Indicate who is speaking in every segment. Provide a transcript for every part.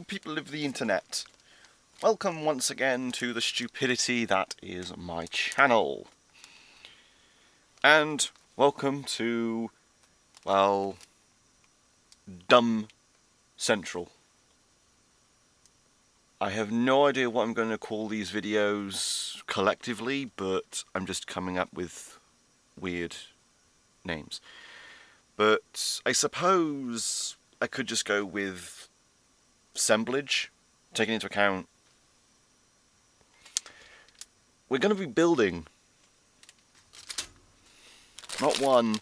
Speaker 1: people of the internet. Welcome once again to the stupidity that is my channel. And welcome to, well, Dumb Central. I have no idea what I'm going to call these videos collectively, but I'm just coming up with weird names. But I suppose I could just go with Assemblage, taking into account we're going to be building not one,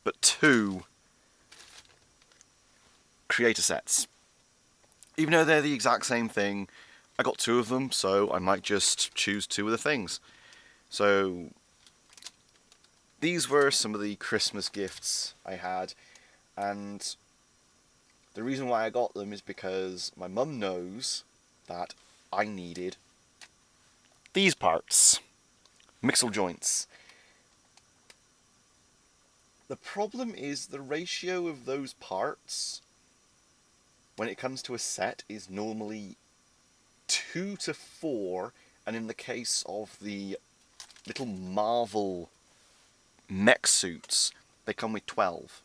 Speaker 1: but two creator sets. Even though they're the exact same thing, I got two of them, so I might just choose two of the things. So these were some of the Christmas gifts I had, and the reason why I got them is because my mum knows that I needed these parts. Mixel joints. The problem is the ratio of those parts when it comes to a set is normally 2 to 4, and in the case of the little Marvel mech suits, they come with 12.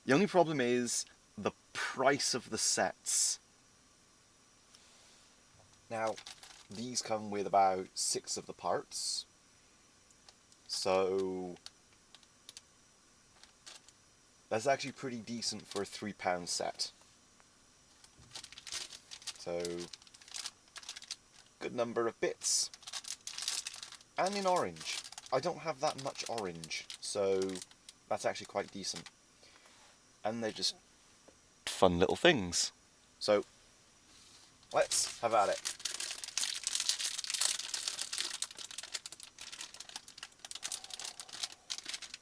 Speaker 1: The only problem is the price of the sets. Now, these come with about 6 of the parts, so that's actually pretty decent for a £3 set. So, good number of bits. And in orange. I don't have that much orange, so that's actually quite decent. And they're just fun little things. So, let's have at it.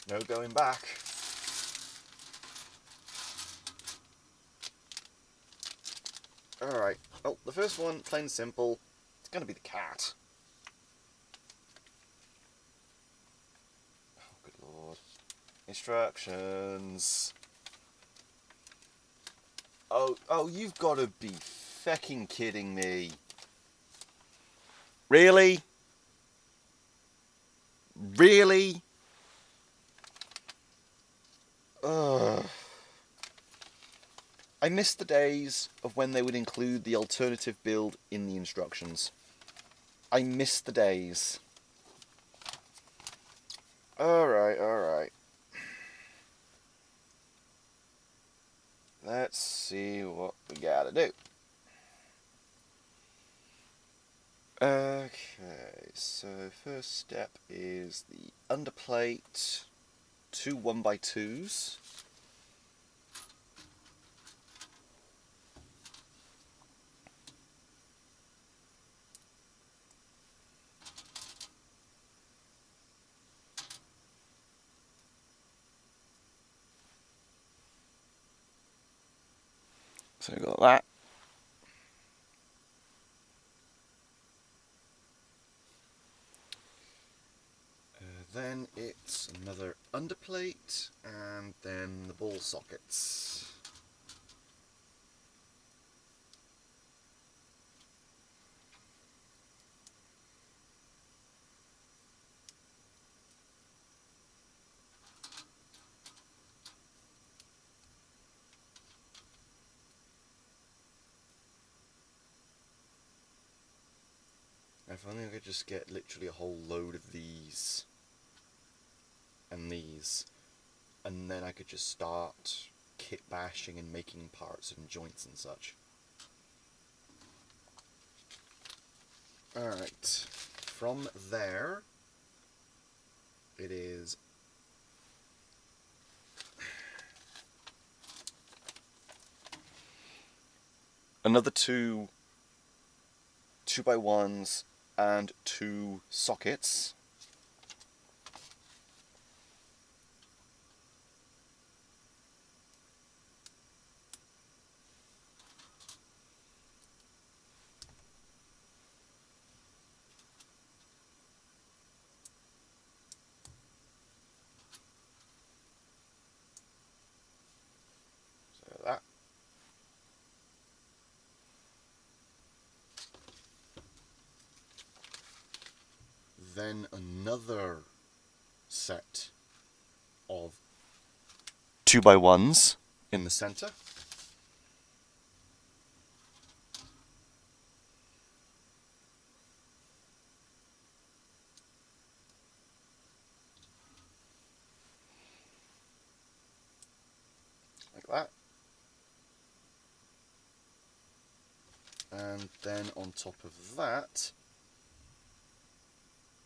Speaker 1: No going back. Alright, oh, the first one, plain and simple, it's going to be the cat. Oh, good lord. Instructions. Oh, you've got to be fecking kidding me. Really? Really? Ugh. I miss the days of when they would include the alternative build in the instructions. I miss the days. Alright. Let's see what we gotta do. Okay, so first step is the underplate, 2 1x2s. So we've got that. Then it's another underplate, and then the ball sockets. If only I could just get literally a whole load of these and these, and then I could just start kit bashing and making parts and joints and such. Alright, from there it is another 2 2x1s and 2 sockets. then another set of 2x1s in the centre. Like that. And then on top of that,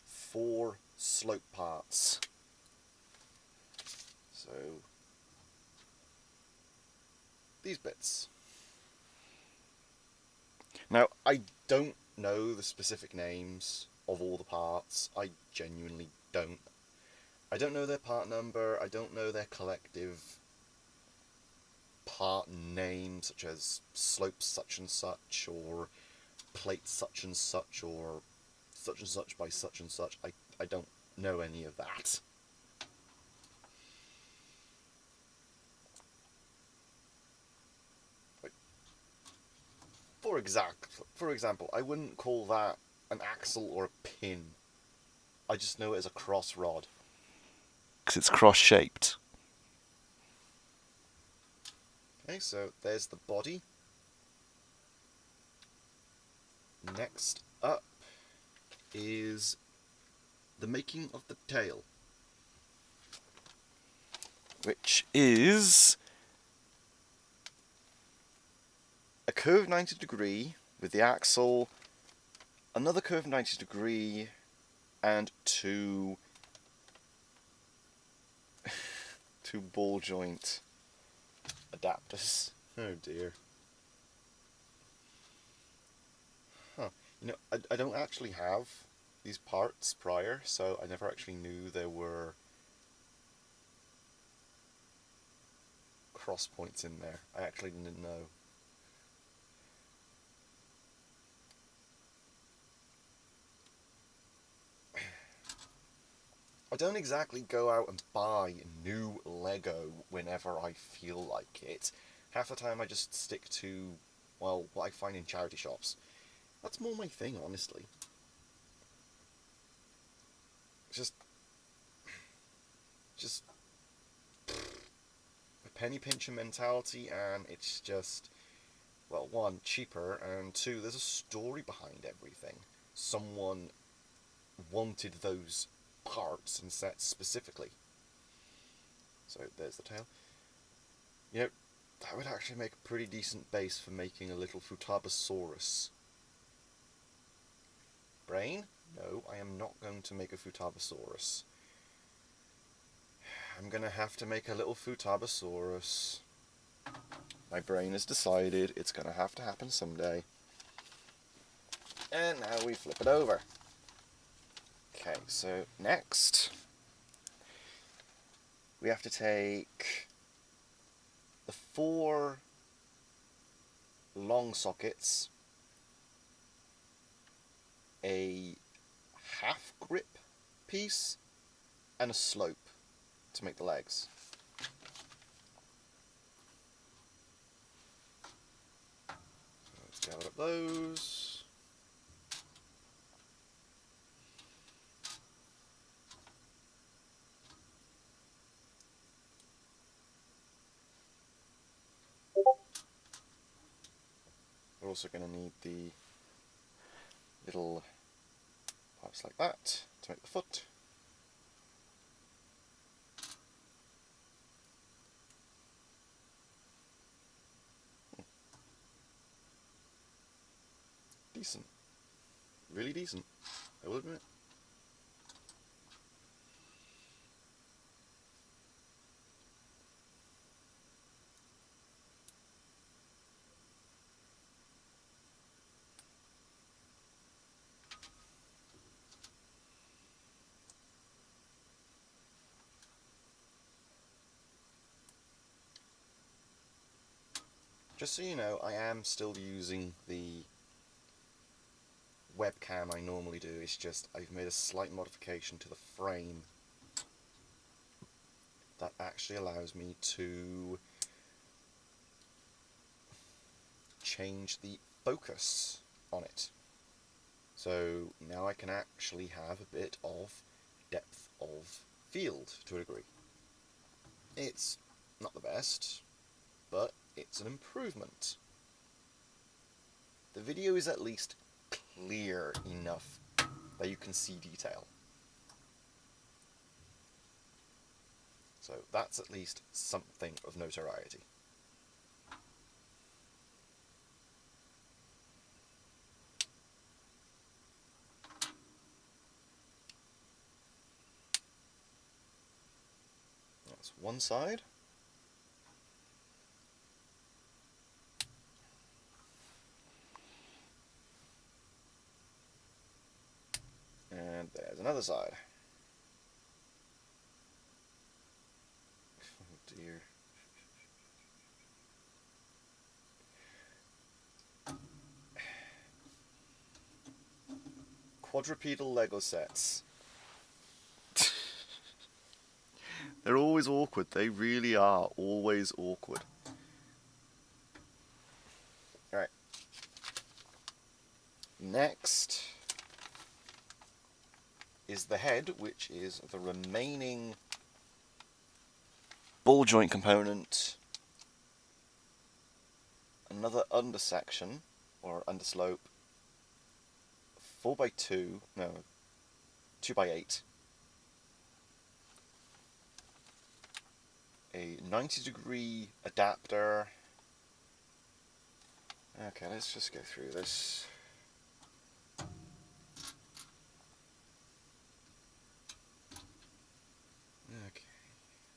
Speaker 1: 4 slope parts. So these bits. Now, I don't know the specific names of all the parts. I genuinely don't. I don't know their part number. I don't know their collective part name, such as slope such and such, or plate such and such, or such and such by such and such. I don't know any of that. For example, I wouldn't call that an axle or a pin. I just know it as a cross rod. Because it's cross-shaped. Okay, so there's the body. Next up is the making of the tail, which is a curved 90 degree with the axle, another curved 90 degree, and two ball joint adapters. Oh dear. Huh. You know, I don't actually have these parts prior, so I never actually knew there were cross points in there. I actually didn't know. I don't exactly go out and buy new Lego whenever I feel like it. Half the time I just stick to, well, what I find in charity shops. That's more my thing, honestly. Just a penny pincher mentality, and it's just, well, one, cheaper, and two, there's a story behind everything. Someone wanted those parts and sets specifically. So there's the tail. You know, that would actually make a pretty decent base for making a little Futabasaurus. Brain? No, I am not going to make a Futabasaurus. I'm going to have to make a little Futabasaurus. My brain has decided it's going to have to happen someday. And now we flip it over. Okay, so next we have to take the 4 long sockets, a half grip piece, and a slope to make the legs. Let's gather up those. We're also going to need the little parts like that to make the foot. Decent. Really decent, I will admit. Just so you know, I am still using the webcam I normally do. It's just I've made a slight modification to the frame that actually allows me to change the focus on it. So now I can actually have a bit of depth of field to a degree. It's not the best, but it's an improvement. The video is at least clear enough that you can see detail. So that's at least something of notoriety. That's one side. And there's another side. Oh dear. Quadrupedal Lego sets. They're always awkward. They really are always awkward. Alright. Next is the head, which is the remaining ball joint component. Another undersection, or underslope. 4x2, no, 2x8. A 90-degree adapter. Okay, let's just go through this. Okay,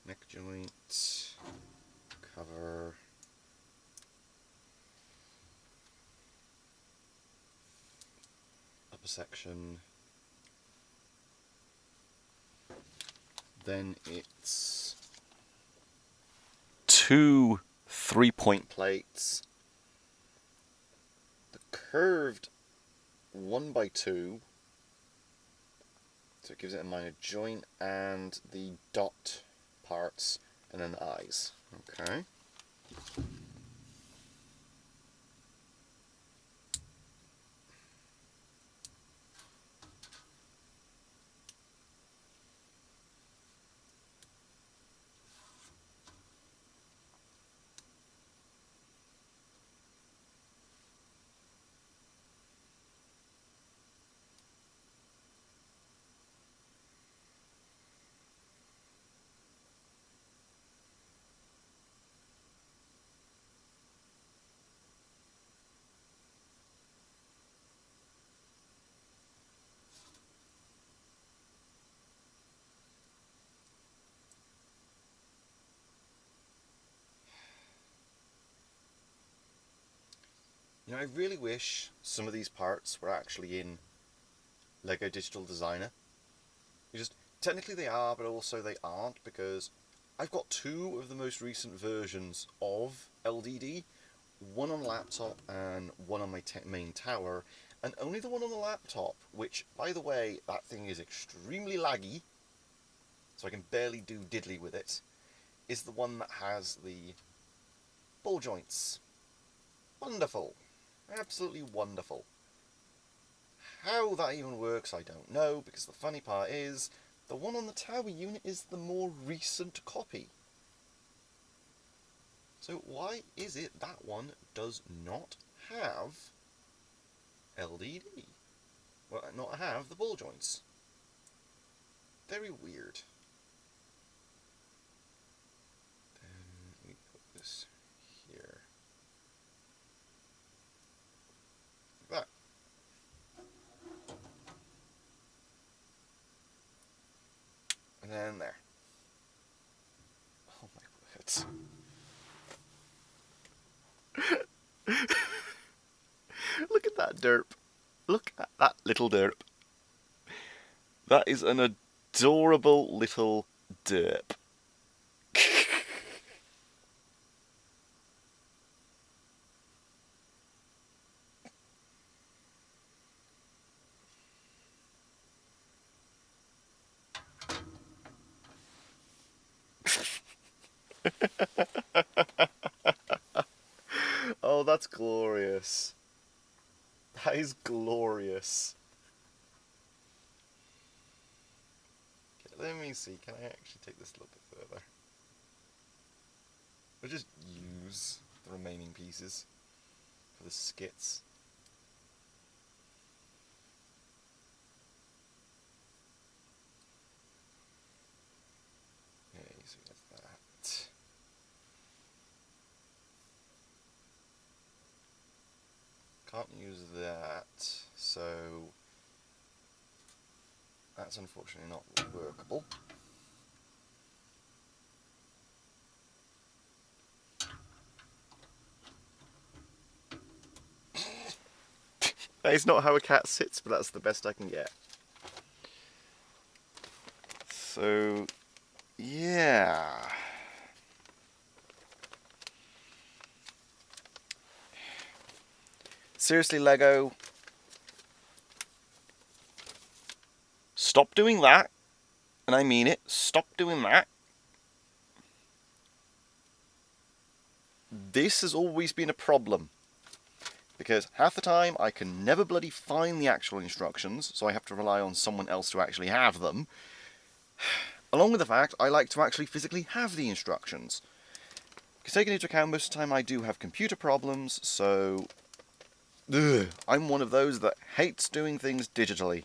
Speaker 1: neck joint, cover, upper section, then it's two 3-point plates, the curved 1x2, so it gives it a minor joint, and the dot parts, and then the eyes. Okay. You know, I really wish some of these parts were actually in Lego Digital Designer. Technically they are, but also they aren't, because I've got two of the most recent versions of LDD, one on laptop and one on my main tower, and only the one on the laptop, which, by the way, that thing is extremely laggy, so I can barely do diddly with it, is the one that has the ball joints. Wonderful. Absolutely wonderful. How that even works, I don't know, because the funny part is, the one on the tower unit is the more recent copy. So why is it that one does not have LDD? Well, not have the ball joints. Very weird. Then we put this here. Like that. And then there. Oh my words. Look at that derp. Look at that little derp. That is an adorable little derp. Oh, that's glorious. That is glorious. let me see, can I actually take this a little bit further? I'll just use the remaining pieces for the skits. Okay, so that's that. Can't use that, so that's unfortunately not workable. That is not how a cat sits, but that's the best I can get. So, yeah. Seriously, Lego, stop doing that. And I mean it, stop doing that. This has always been a problem. Because half the time I can never bloody find the actual instructions, so I have to rely on someone else to actually have them. Along with the fact I like to actually physically have the instructions. Because taking into account most of the time I do have computer problems, so I'm one of those that hates doing things digitally.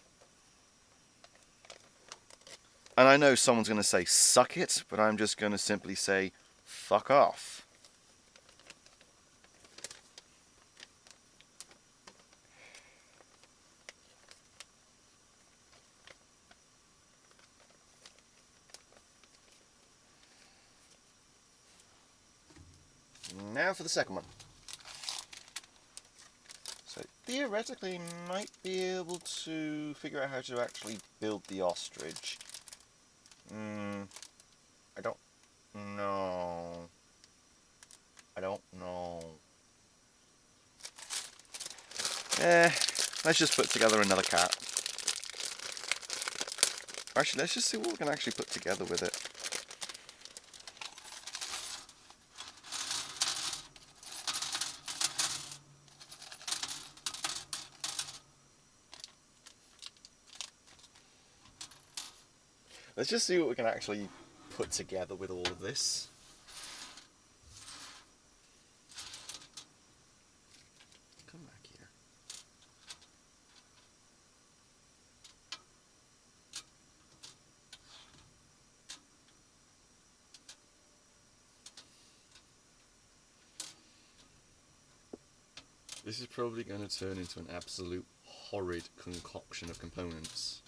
Speaker 1: And I know someone's going to say suck it, but I'm just going to simply say fuck off. Now for the second one. So theoretically might be able to figure out how to actually build the ostrich. I don't know. I don't know. Let's just put together another cat. Actually, let's just see what we can actually put together with it. Let's just see what we can actually put together with all of this. Come back here. This is probably going to turn into an absolute horrid concoction of components.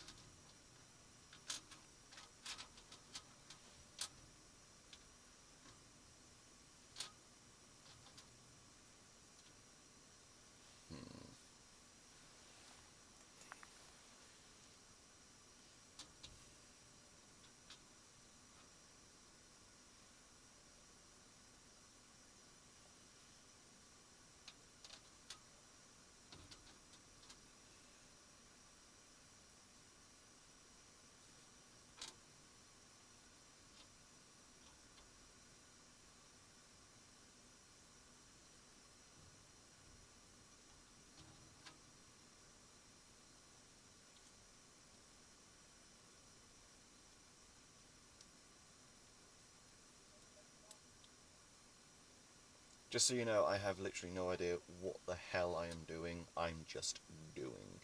Speaker 1: Just so you know, I have literally no idea what the hell I am doing. I'm just doing.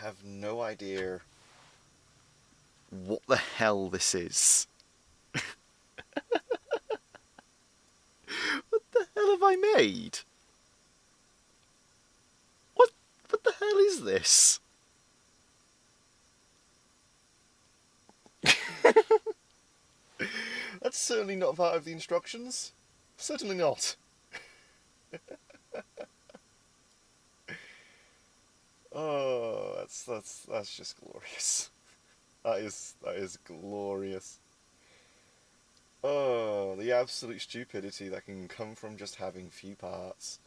Speaker 1: have no idea what the hell this is. What the hell have I made? What the hell is this? That's certainly not part of the instructions. Certainly not. Oh, that's just glorious. That is glorious. Oh, the absolute stupidity that can come from just having few parts.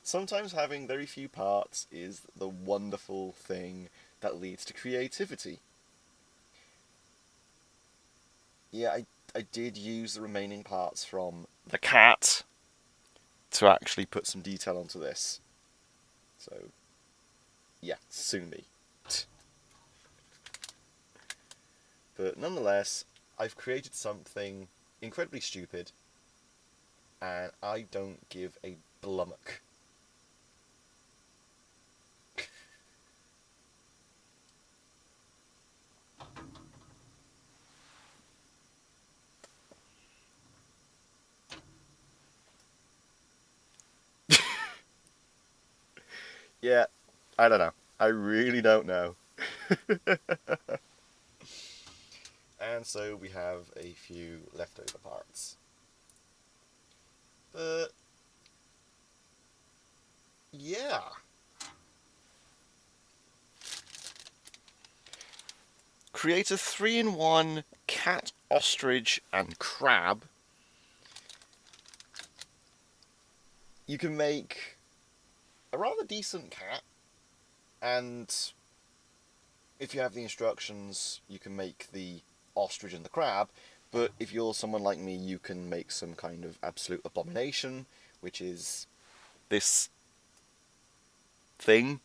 Speaker 1: Sometimes having very few parts is the wonderful thing that leads to creativity. Yeah, I did use the remaining parts from the cat to actually put some detail onto this. So, yeah, sue me. But nonetheless, I've created something incredibly stupid, and I don't give a blummock. Yeah, I don't know. I really don't know. And so we have a few leftover parts. But yeah. Create a 3-in-1 cat, ostrich, and crab. You can make a rather decent cat, and if you have the instructions, you can make the ostrich and the crab. But if you're someone like me, you can make some kind of absolute abomination, which is this thing.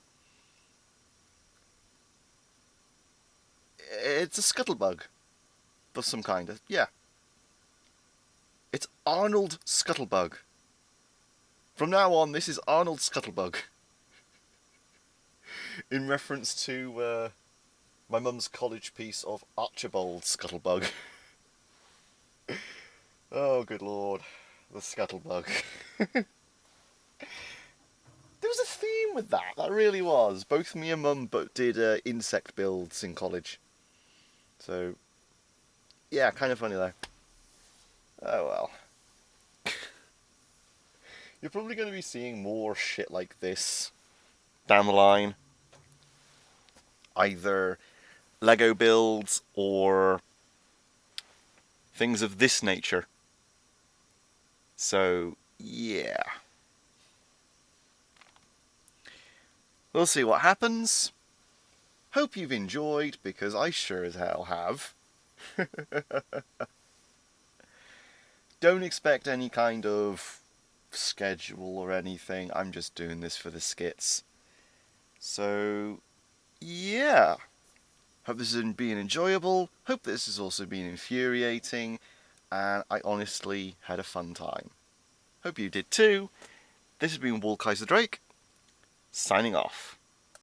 Speaker 1: It's a scuttlebug of some kind. Yeah. It's Arnold Scuttlebug. From now on, this is Arnold Scuttlebug. In reference to my mum's college piece of Archibald Scuttlebug. Oh, good lord. The Scuttlebug. There was a theme with that. That really was. Both me and Mum did insect builds in college. So, yeah, kind of funny though. Oh well. You're probably going to be seeing more shit like this down the line. Either Lego builds or things of this nature. So, yeah. We'll see what happens. Hope you've enjoyed, because I sure as hell have. Don't expect any kind of schedule or anything. I'm just doing this for the skits. So, yeah. Hope this has been enjoyable. Hope this has also been infuriating. And I honestly had a fun time. Hope you did too. This has been Wall Kaiser Drake, signing off.